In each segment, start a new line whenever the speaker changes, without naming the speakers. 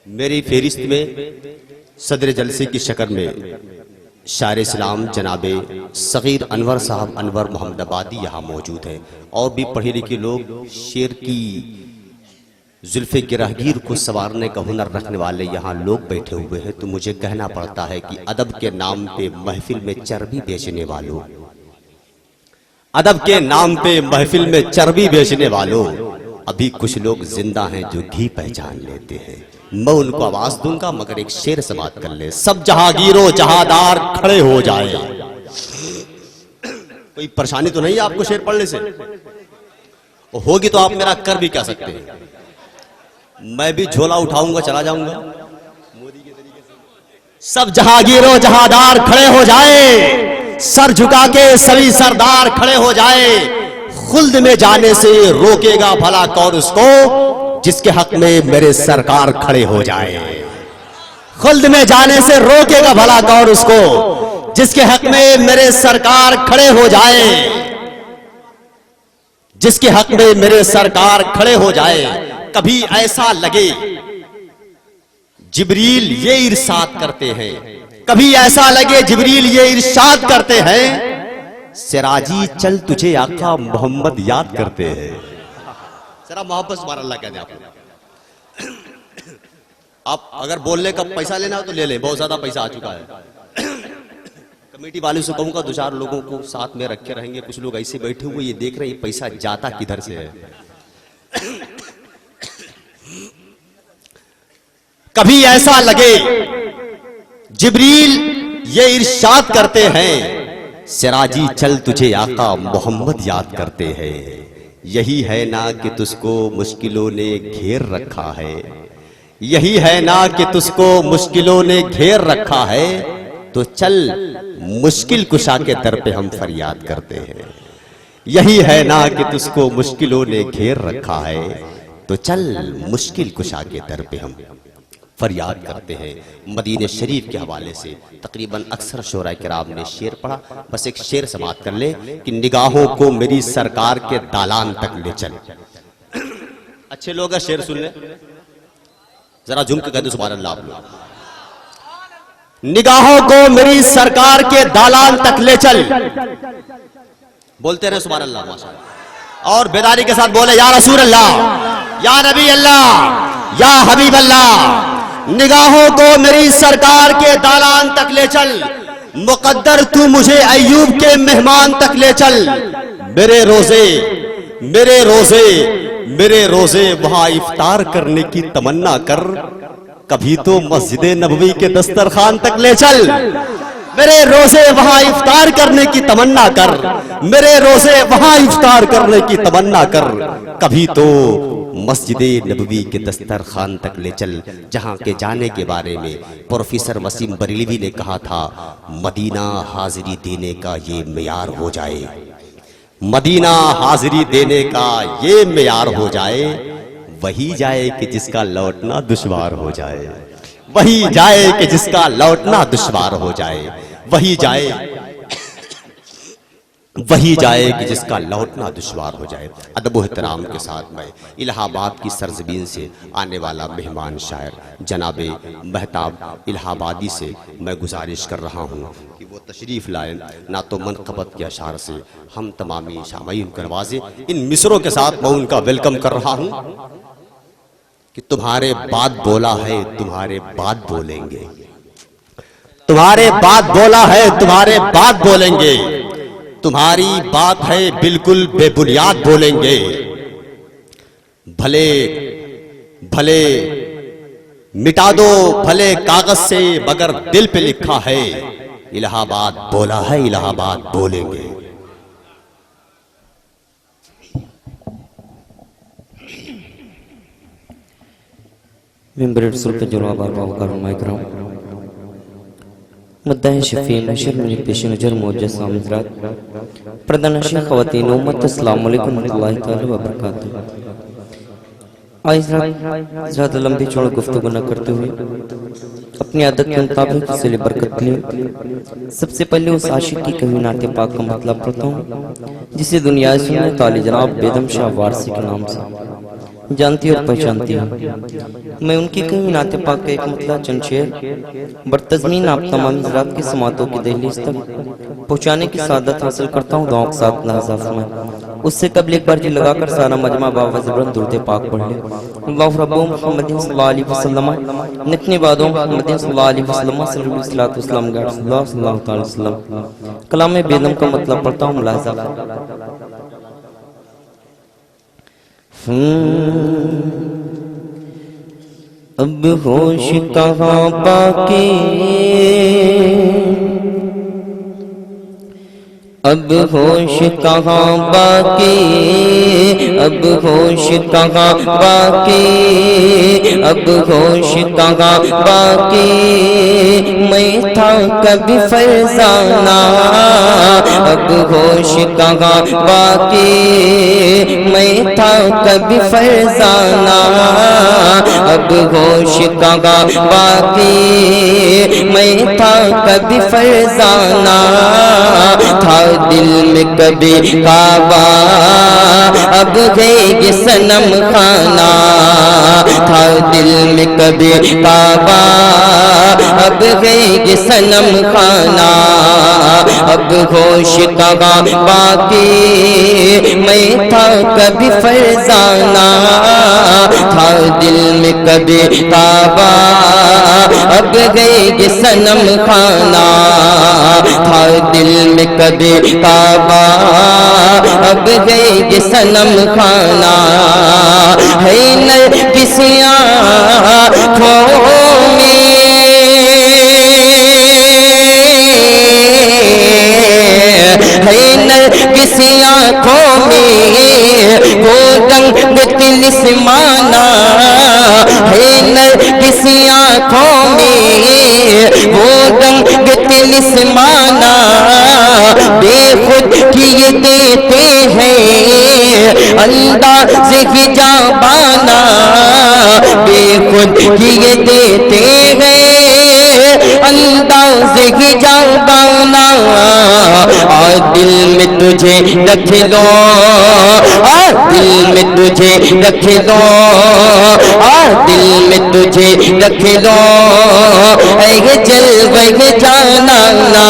میری فہرست میں صدر جلسے کی شکل میں شاعر اسلام جناب صغیر انور صاحب انور محمد آبادی یہاں موجود ہیں، اور بھی پڑھے لکھے لوگ شعر کی زلف گرہگیر کو سنوارنے کا ہنر رکھنے والے یہاں لوگ بیٹھے ہوئے ہیں۔ تو مجھے کہنا پڑتا ہے کہ ادب کے نام پہ محفل میں چربی بیچنے والوں، ادب کے نام پہ محفل میں چربی بیچنے والوں، ابھی کچھ لوگ زندہ ہیں جو گھی پہچان لیتے ہیں۔ میں ان کو آواز دوں گا مگر ایک شعر سماعت کر لے۔ سب جہاگیروں جہادار کھڑے ہو جائے۔ کوئی پریشانی تو نہیں ہے آپ کو شعر پڑھنے سے؟ ہوگی تو آپ میرا کر بھی کہہ سکتے ہیں، میں بھی جھولا اٹھاؤں گا چلا جاؤں گا۔ سب جہاگیروں جہادار کھڑے ہو جائے، سر جھکا کے سبھی سردار کھڑے ہو جائے۔ خلد میں جانے سے روکے گا بھلا کون اس کو، جس کے حق میں میرے سرکار کھڑے ہو جائے۔ خلد میں جانے سے روکے گا بھلا کون اس کو، جس کے حق میں میرے سرکار کھڑے ہو جائے۔ جس کے حق میں میرے سرکار کھڑے ہو جائے۔ کبھی ایسا لگے جبریل یہ ارشاد کرتے ہیں، کبھی ایسا لگے جبریل یہ ارشاد کرتے ہیں، سراجی چل تجھے آقا محمد یاد کرتے ہیں۔ ذرا محبت سبحان اللہ کہہ دیں آپ اگر بولنے کا پیسہ لینا ہو تو لے لیں، بہت زیادہ پیسہ آ چکا ہے۔ کمیٹی والے سے کہوں گا دو چار لوگوں کو ساتھ میں رکھے رہیں گے، کچھ لوگ ایسے بیٹھے ہوئے یہ دیکھ رہے ہیں پیسہ جاتا کدھر سے ہے۔ کبھی ایسا لگے جبریل یہ ارشاد کرتے ہیں، سراجی چل تجھے آقا محمد یاد کرتے ہیں۔ یہی ہے نا کہ تجھ کو مشکلوں نے گھیر رکھا ہے، یہی ہے نا کہ تجھ کو مشکلوں نے گھیر رکھا ہے، تو چل مشکل کشا کے در پہ ہم فریاد کرتے ہیں۔ یہی ہے نا کہ تجھ کو مشکلوں نے گھیر رکھا ہے، تو چل مشکل کشا کے در پہ ہم فریاد کرتے ہیں۔ مدینہ شریف کے حوالے سے تقریباً اکثر شعراء کرام نے شعر پڑھا، بس ایک شعر سماعت کر لے کہ نگاہوں کو میری سرکار کے دالان تک لے چل۔ اچھے لوگ ہیں شعر سن لیں، ذرا جھوم کے کہہ دو سبحان اللہ آپ لوگ۔ نگاہوں کو میری سرکار کے دالان تک لے چل، بولتے رہے سبحان اللہ ماشاءاللہ، اور بیداری کے ساتھ بولے یا رسول اللہ، یا نبی اللہ، یا حبیب اللہ۔ نگاہوں کو میری سرکار کے دالان تک لے چل، مقدر تو مجھے ایوب کے مہمان تک لے چل۔ میرے روزے میرے روزے میرے روزے وہاں افطار کرنے کی تمنا کر، کبھی تو مسجد نبوی کے دسترخوان تک لے چل۔ میرے روزے وہاں افطار کرنے کی تمنا کر، میرے روزے وہاں افطار کرنے کی تمنا کر، کبھی تو مسجد نبوی کے دسترخوان تک لے چل، جہاں کے جانے کے بارے میں پروفیسر وسیم بریلوی نے کہا تھا، مدینہ حاضری دینے کا یہ معیار ہو جائے، مدینہ حاضری دینے کا یہ معیار ہو جائے، وہی جائے کہ جس کا لوٹنا دشوار ہو جائے، وہی جائے کہ جس کا لوٹنا دشوار ہو جائے، وہی جائے کہ جس کا لوٹنا دشوار ہو جائے۔ ادب و احترام کے ساتھ میں الہ آباد کی سرزمین سے آنے والا مہمان شاعر جناب مہتاب الہ آبادی سے میں گزارش کر رہا ہوں کہ وہ تشریف لائیں، نعت و منقبت کے اشعار سے ہم تمامی سامعین کو نوازیں۔ ان مصروں کے ساتھ میں ان کا ویلکم کر رہا ہوں کہ تمہارے بعد بولا ہے تمہارے بعد بولیں گے، تمہارے بعد بولا ہے تمہارے بعد بولیں گے، تمہاری بات ہے بالکل بے بنیاد بولیں گے، بھلے بھلے مٹا دو بھلے کاغذ سے مگر دل پہ لکھا ہے، الہ آباد بولا ہے الہ آباد بولیں گے۔
ممبر رسول پہ جناب آبا کرم اکرام، مدعی شفیع نشر میں پیش نظر موجہ سامزرات، پردنشی خواتین امت، السلام علیکم ورحمۃ اللہ تعالی وبرکاتہ۔ زیادہ لمبی چوڑ گفتگو نہ کرتے ہوئے اپنی عادت کے مطابق اس لئے برکت لیں۔ سب سے پہلے اس عاشق کی کہوی نعت پاک کا مطلب پڑھتا ہوں، جسے دنیا سننے تعالی جناب بیدم شاہ وارسی کے نام سے जानती और पहचानती हूँ। मैं उनकी कहीं नाते पाक का एक मतला चंद शेर बरतज़मीन आप तमाम हज़रात की समातों की दहलीज तक पहुँचाने की सादत हासिल करता हूँ। दुआओं के साथ लाज़ाफ़ में उससे कबल एक बार जी लगाकर सारा मजमा बाबा ज़बरन दुरूद पाक पढ़ ले। अल्लाहु रब्बु मुहम्मदिन सल्लल्लाहु अलैहि वसल्लम नितने बादों मुहम्मदिन सल्लल्लाहु अलैहि वसल्लम सल्लल्लाहु अलैहि वसल्लम कलाम बेदम का मतलब पढ़ता हूँ मुलाज़ा। अब होश कहाँ बाकी, अब होश कहाँ बाकी, अब होश कहाँ बाकी, अब होश कहाँ बाकी। मैं था कभी फरजाना, अब होश कहाँ बाकी। मैं था कभी फरजाना, अब होश कहाँ बाकी। मैं था कभी फरजाना, था दिल में कभी काबा, अब है ये सनम खाना। था दिल में कभी काबा, अब है ये सनम खाना। अब होश कहाँ बाकी, मैं था कभी फरजाना। था दिल में कभी काबा, अब है ये सनम खाना। था दिल में कभी काबा, अब है ये सनम खाना। है न किसी आँखों में, है न किसी आँखों में वो रंग तिलिस्माना। है न किसी आँखों में वो रंग तिलिस्माना। बेखुद किए देते हैं अंदाज़ हिजाबाना। बेखुद किए देते हैं अंदाज़ हिजाबाना। और दिल में तुझे रख लो, और दिल में तुझे रख लो, और दिल में तुझे रख लो। ऐ जलवे जाना ना,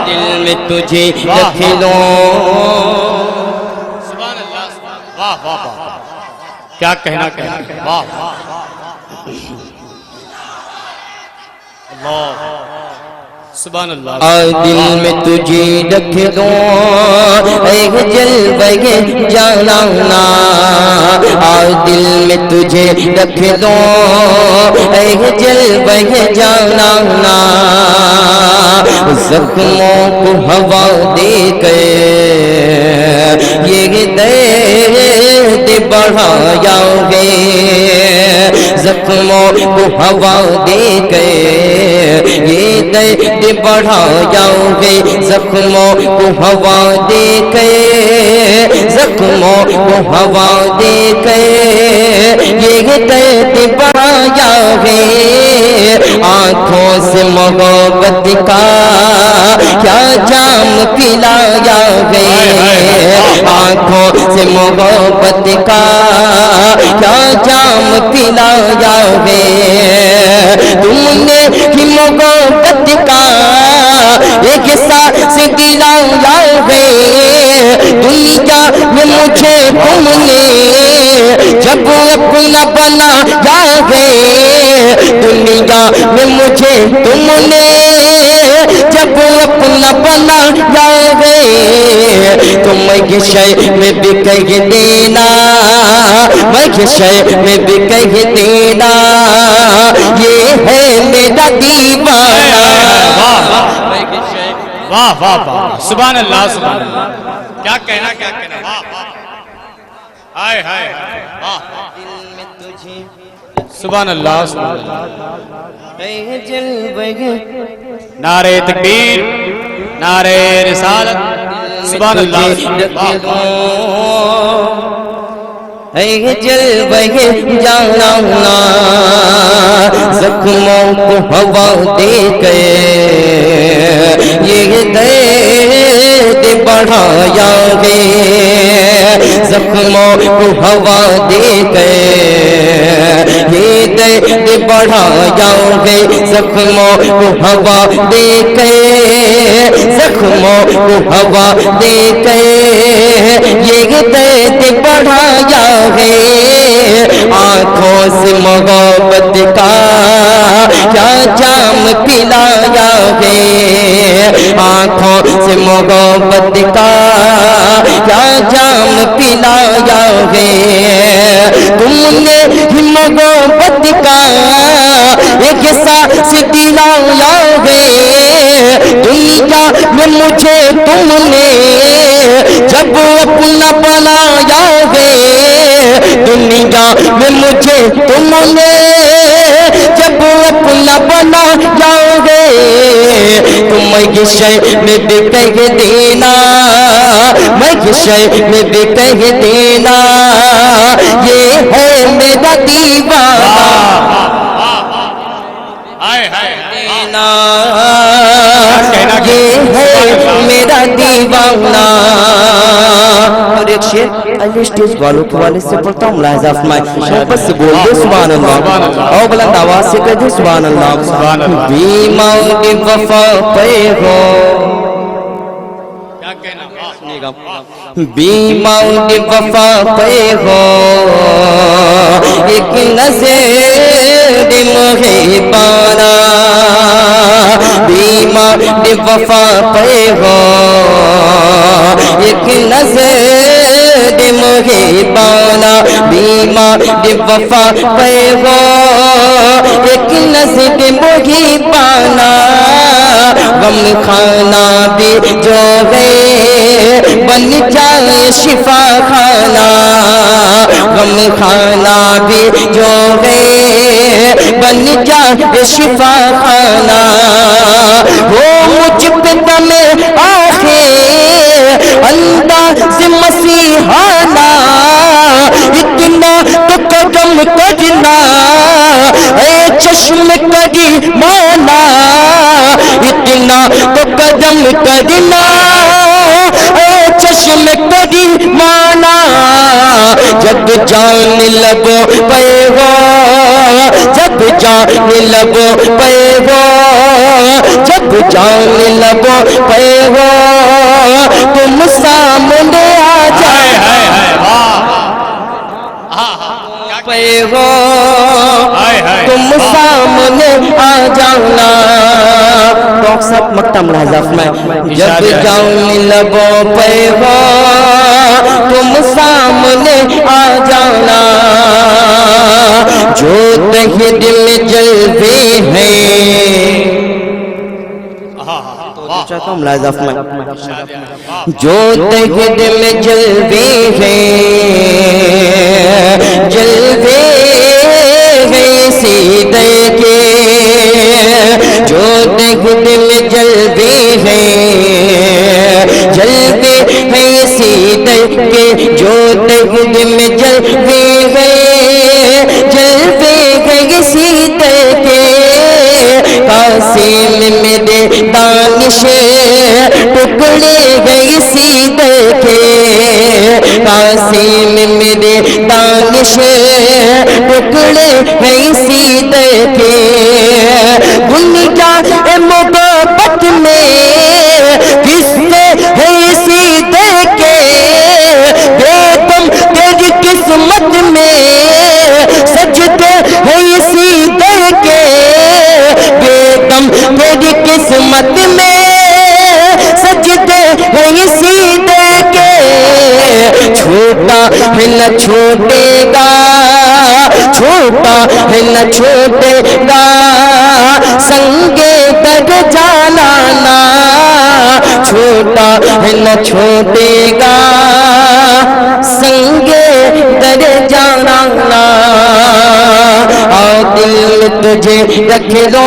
दिल में तुझे रख लो।
सुभान अल्लाह, वाह वाह वाह, क्या कहना कहना, वाह अल्लाह, सुभान अल्लाह।
और दिल में तुझे रख दो, ऐ जलवे जाना ना। और दिल में तुझे रख दो, ऐ जलवे जाना ना। जख्मों को हवा दे के ये दर्द बढ़ाओगे। जख्मों को हवा दे के ये दर्द बढ़ाओगे। जख्मों को हवा दे के, जख्मों को हवा दे के ये दर्द बढ़ाओगे। आँखों से मोहब्बत का क्या जाम पिलाया है। आँखों से मोहब्बत का क्या जाम पिलाया है। तुमने ही मोहब्बत का एक सांस दिलाया है। दुनिया में मुझे तुमने जब अपना बनाया है। दुनिया में मुझे तुमने जब अपना बनाया है। तुम ये शय में भी कह देना, मैं ये शय में भी कह देना, ये है मेरा दीवाना।
वाह वाह वाह, सुभान अल्लाह, सुभान अल्लाह, क्या कहना क्या कहना, वाह वाह, हाय हाय वाह, सुभान अल्लाह, सुभान अल्लाह। नारे तकबीर, नारे रिसालत, सुभान अल्लाह।
है जलवे जाना ना। जख्मों को हवा दे के ये दर्द बढ़ाया है। जख्मों को हवा दे गए, ये दर्द बढ़ाओगे जख्मों को हवा दे गए, जख्मों को हवा दे गए, ये दर्द बढ़ाया है। आंखों से मोहब्बत का क्या जाम पिलाया है, आंखों से मोहब्बत का क्या जाम पिलाया है। तुमने ही मोहब्बत का एक सांस दिलाया है। दुनिया में मुझे तुमने जब अपना बनाया है, दुनिया में मुझे तुमने जब अपना बनाया है। तुम ये शय में भी कह देना, मैं ये शय में भी कह देना, ये है मेरा दीवाना देना, ये है मेरा दीवाना। और एक शेर अली स्टेज वालों के वाले से पढ़ता हूँ, मुलाहिजा फरमाए, मोहब्बत से बोल दो सुभान अल्लाह, और बुलंद आवाज से कह दो सुभान अल्लाह। बीमार वफा पे हो, क्या कहना बीमार वफा पे हो, एक नज़र मुहिबाना, बीमार वफा पे हो, एक नज़र मुहिबाना, बीमार वफा पे हो, एक नज़र मुहिबाना। गम खाना भी जो है बन जाए शिफा खाना, गम खाना भी जो है बन जाए शिफा खाना। वो मुझ पे दमे आखे अंदाज़ मसीहाना, इतना तो कदम करना ए चश्म करी माना, इतना तो कदम करना ए चश्म करी माना। जब जान लगो पे हो, जब जान लगो पे हो, जब जान लगो पे हो, तुम सामने आ जाए पे हो, तुम सामने आ जाना। डॉक्टर साहब मक्ता मुलाहिजा फरमाए, जब जाऊं लबों पे हो, तुम सामने आ जाना। जो तहे दिल जलवे हैं, चाहता हूँ मुलाहिजा फरमाए, जो तहे दिल जलवे हैं, जलवे हैं सीधे के, जो दिल जलवे हैं, जलवे हैं सीधे के, जो दिल जलवे हैं, जलवे हैं सीधे के। कासिम मेरे दानिश टुकड़े गए सीधे के, कासिम मेरे दानिश टुकड़े गए सीधे के। दुनिया ए मोहब्बत में किससे है सीधे के, बेदम तेरी किस्मत में सजदे है सीधे के, बेदम तेरी किस्मत में सजदे है सीधे के। छोटा है न छोटेगा, छोटा है न छोटेगा, संगे दर जाना ना, छोटा है न छोटेगा, संगे दर जाना ना। आ दिल तुझे रख लो